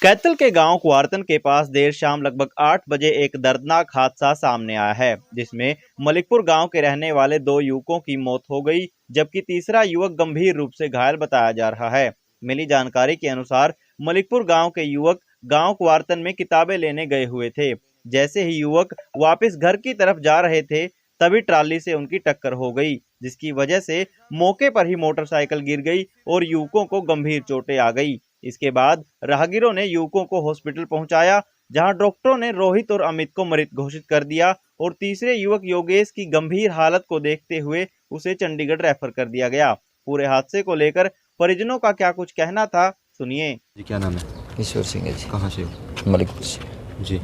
कैथल के गांव कुआरतन के पास देर शाम लगभग 8 बजे एक दर्दनाक हादसा सामने आया है, जिसमें मलिकपुर गांव के रहने वाले 2 युवकों की मौत हो गई, जबकि तीसरा युवक गंभीर रूप से घायल बताया जा रहा है। मिली जानकारी के अनुसार मलिकपुर गांव के युवक गांव कुआरतन में किताबें लेने गए हुए थे। जैसे ही युवक वापस घर की तरफ जा रहे थे, तभी ट्राली से उनकी टक्कर हो गई, जिसकी वजह से मौके पर ही मोटरसाइकिल गिर गई और युवकों को गंभीर चोटें आ गई। इसके बाद राहगीरों ने युवकों को हॉस्पिटल पहुंचाया, जहां डॉक्टरों ने रोहित और अमित को मृत घोषित कर दिया और तीसरे युवक योगेश की गंभीर हालत को देखते हुए उसे चंडीगढ़ रेफर कर दिया गया। पूरे हादसे को लेकर परिजनों का क्या कुछ कहना था, सुनिए। जी, क्या नाम है? ईश्वर सिंह है जी। कहाँ से हो? मलिकपुर से जी।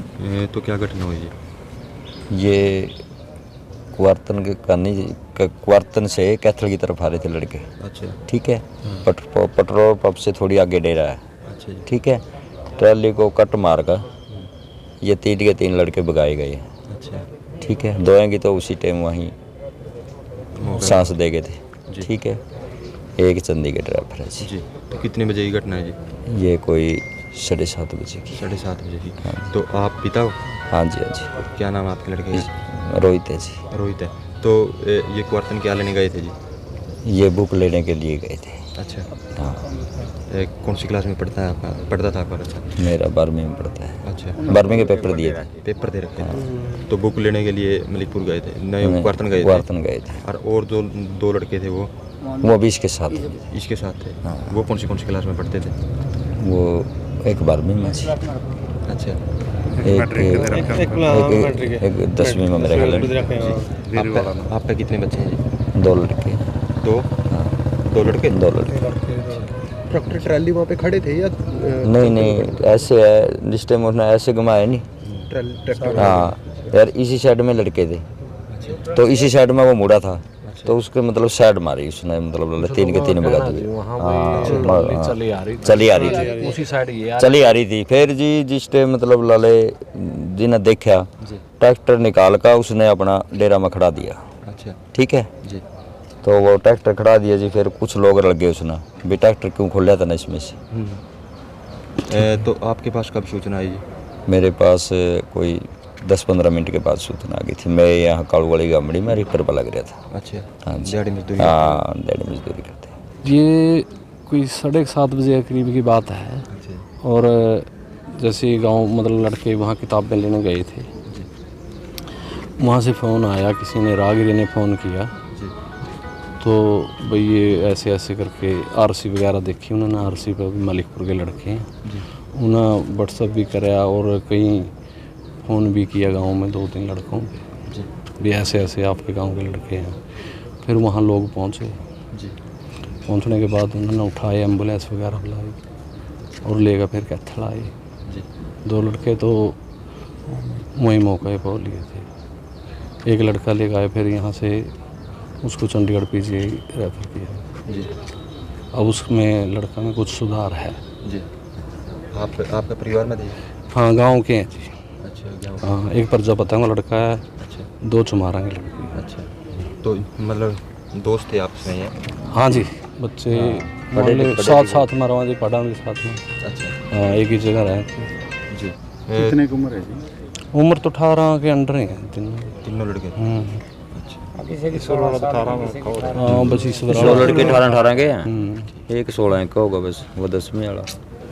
तो क्या घटना हुई है? ये कुआरतन से कैथल की तरफ आ रहे थे लड़के। अच्छा। ठीक है। पेट्रोल पंप से थोड़ी आगे डेरा है। अच्छा जी। ठीक है। ट्रैली को कट मार कर ये 3 के 3 लड़के भगाए गए। अच्छा। ठीक है। दोनों की तो उसी टाइम वहीं सांस दे गए थे। ठीक है। एक चंडीगढ़ रेफर है जी। तो कितने बजे की घटना है जी? ये कोई 7:30 बजे की। 7:30 बजे की। हाँ। तो आप पिता हो? हाँ जी, हाँ जी। क्या नाम है आपके लड़के का? रोहित है जी। रोहित है। तो ये कुआरतन क्या लेने गए थे जी? ये बुक लेने के लिए गए थे। अच्छा। हाँ। कौन सी क्लास में पढ़ता था आपका बच्चा? मेरा 12वीं में पढ़ता है। अच्छा। 12वीं के पेपर दिए थे। पेपर दे रखे थे। तो बुक लेने के लिए मलिकपुर गए थे? नहीं, कुआरतन गए थे। कुआरतन गए थे। और जो 2 लड़के थे वो भी इसके साथ थे। इसके साथ थे। हाँ। वो कौन सी क्लास में पढ़ते थे? वो एक 12वीं में। अच्छा। एक 10वीं में मेरे ख्याल। आपका कितने बच्चे हैं जी? 2 लड़के। 2? हाँ। 2 लड़के? 2 लड़के। ट्रैक्टर ट्राली वहाँ पे खड़े थे या? नहीं, ऐसे है जिस टाइम उसने ऐसे घुमाया नहीं। ट्रैक्टर। हाँ यार, इसी साइड में लड़के थे। तो इसी साइड में वो मुड़ा था, तो उसके मतलब साइड मारी उसने, मतलब 3 के 3 भगा दिए। हाँ, चली आ रही थी उसी साइड ये चली आ रही थी। फिर जी जिस टाइम मतलब लाले जी ने देखा, ट्रैक्टर निकाल कर उसने अपना डेरा में खड़ा दिया। अच्छा। ठीक है जी। तो वो ट्रैक्टर खड़ा दिया जी। फिर कुछ लोग रल गए उसने भी ट्रैक्टर क्यों खोला था ना इसमें से। तो आपके पास कब सूचना आई जी? मेरे पास कोई 10-15 मिनट के बाद सूचना आ गई थी। मैं यहाँ कालू वाली गामड़ी में रिपर पर लग रहा था। अच्छा। हाँ जी। दिहाड़ी मजदूरी? हाँ, दिहाड़ी मजदूरी करते हैं। ये कोई 7:30 बजे के करीब की बात है। अच्छा। और जैसे गांव मतलब लड़के वहाँ किताबें लेने गए थे, वहाँ से फ़ोन आया, किसी ने राहगीर ने फ़ोन किया तो भाई ये ऐसे ऐसे करके आरसी वगैरह देखी उन्होंने। आरसी पर मलिकपुर के लड़के हैं, उन्हें व्हाट्सअप भी कराया और कहीं फ़ोन भी किया गांव में 2-3 लड़कों पे भी ऐसे ऐसे आपके गांव के लड़के हैं। फिर वहाँ लोग पहुँचे। पहुँचने के बाद उन्होंने उठाए, एम्बुलेंस वगैरह बुलाई और लेकर फिर कैथल आए। 2 लड़के तो वहीं मौके पर लिए थे। एक लड़का ले गए, फिर यहाँ से उसको चंडीगढ़ पीजीआई रेफर किया जी। अब उसमें लड़का में कुछ सुधार है जी। आपका परिवार में थे? हाँ, गांव के हैं जी। अच्छा। हाँ, एक प्रजापतंग लड़का है। अच्छा। 2 चुमारा के लड़के। अच्छा। तो मतलब दोस्त थे आपस में ये? हाँ जी, बच्चे साथ साथ में रहा जी, पढ़ा भी साथ में। अच्छा। हाँ, एक ही जगह रहते जी। कितने की उम्र है जी? उम्र तो 18 के अंडर ही है तीनों लड़के? हाँ, बस इस 2 लड़के 18 के हैं। एक 16 का होगा बस, वो 10वीं वाला।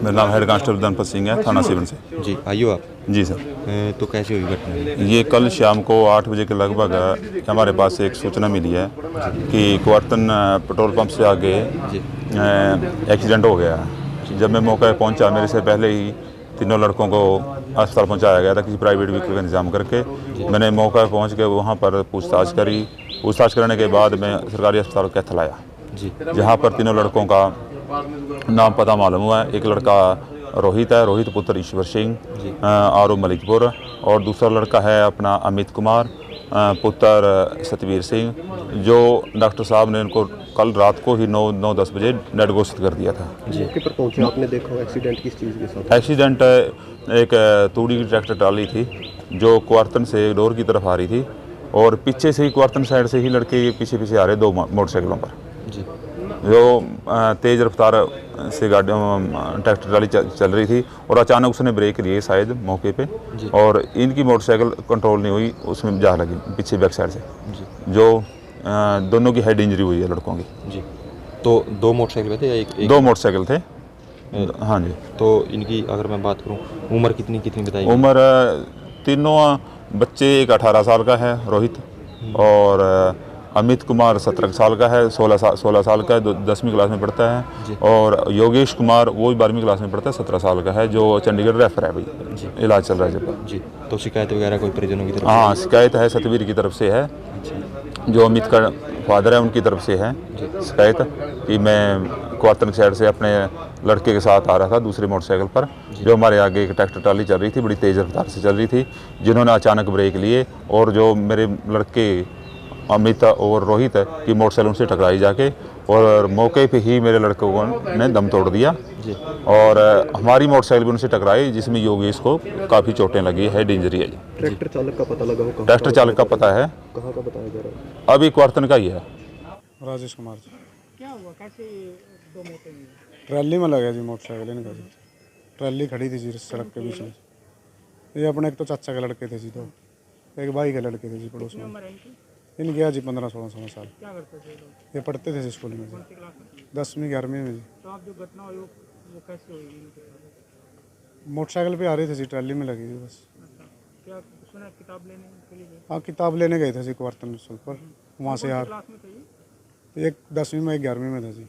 मेरा नाम हेड कांस्टेबल धनपत सिंह है, थाना सिवन से। जी। आइयो आप? जी सर। तो कैसे हुई घटना? ये कल शाम को 8 बजे के लगभग हमारे पास एक सूचना मिली है कि कुआरतन पेट्रोल पंप से आगे एक्सीडेंट हो गया। जब मैं मौके पर पहुंचा, मेरे से पहले ही तीनों लड़कों को अस्पताल पहुंचाया गया था किसी प्राइवेट व्हीकल का इंतजाम करके। मैंने मौके पर पहुँच के वहाँ पर पूछताछ करी। पूछताछ करने के बाद मैं सरकारी अस्पताल कैथल आया जी, जहाँ पर तीनों लड़कों का नाम पता मालूम हुआ है। एक लड़का रोहित है, रोहित पुत्र ईश्वर सिंह आरो मलिकपुर, और दूसरा लड़का है अपना अमित कुमार पुत्र सतवीर सिंह, जो डॉक्टर साहब ने उनको कल रात को ही 9-10 बजे डेड घोषित कर दिया था। मौके पर पहुंचे आपने देखा एक्सीडेंट किस चीज़ के साथ? एक्सीडेंट एक तूड़ी की ट्रैक्टर ट्राली थी जो कुआरतन से डोर की तरफ आ रही थी, और पीछे से ही कुआरतन साइड से ही लड़के पीछे पीछे आ रहे 2 मोटरसाइकिलों पर। जी। जो तेज़ रफ्तार से गाड़ी ट्रैक्टर ट्राली चल रही थी और अचानक उसने ब्रेक लिए शायद मौके पे और इनकी मोटरसाइकिल कंट्रोल नहीं हुई, उसमें जा लगी पीछे बैक साइड से, जो दोनों की हेड इंजरी हुई है लड़कों की। जी। तो दो मोटरसाइकिल पे थे या एक? दो मोटरसाइकिल थे। हाँ जी। तो इनकी अगर मैं बात करूं, उम्र कितनी कितनी बताई? उम्र तीनों बच्चे, एक 18 साल का है रोहित, और अमित कुमार 17 साल का है, 16 साल का है, 10वीं क्लास में पढ़ता है, और योगेश कुमार वो भी 12वीं क्लास में पढ़ता है, 17 साल का है, जो चंडीगढ़ रेफर है भाई, इलाज चल रहा है जब। जी। तो शिकायत वगैरह कोई परिजनों की तरफ? हाँ, शिकायत है सतवीर की तरफ से है, जो अमित का फादर है उनकी तरफ से है शिकायत कि मैं क्वार्टन साइड से अपने लड़के के साथ आ रहा था दूसरे मोटरसाइकिल पर, जो हमारे आगे एक ट्रैक्टर ट्राली चल रही थी, बड़ी तेज़ रफ्तार से चल रही थी, जिन्होंने अचानक ब्रेक लिए और जो मेरे लड़के अमित और रोहित की मोटरसाइकिल उनसे टकराई जाके, और मौके पे ही मेरे लड़कों ने दम तोड़ दिया और हमारी मोटरसाइकिल भी उनसे टकराई, जिसमें योगेश को काफ़ी चोटें लगी, हेड इंजरी है। ट्रैक्टर चालक का पता लगा हो? ट्रैक्टर चालक का पता है, कहाँ का बताया जा रहा है? अभी क्वार्टन का ही है। राजेश कुमार जी। क्या हुआ, कैसे दो मोटे? ट्रैली में लगा जी मोटरसाइकिल इनका जी। ट्रैली खड़ी थी जी सड़क के बीच में। ये अपने एक तो चाचा के लड़के थे जी, तो एक भाई के लड़के थे जी पड़ोस में। इन गया जी 15-16 साल। क्या करते थे लोग? ये पढ़ते थे स्कूल में जी, 10वीं 11वीं में जी। तो आप जो घटना हुई वो कैसे हुई? मोटरसाइकिल पे आ रहे थे जी, ट्रैली में लगी थी बस। क्या सुना किताब लेने के लिए? हाँ, किताब लेने गए थे जी क्वार्टन पर, वहाँ से यार एक 10वीं में एक 11वीं में था जी।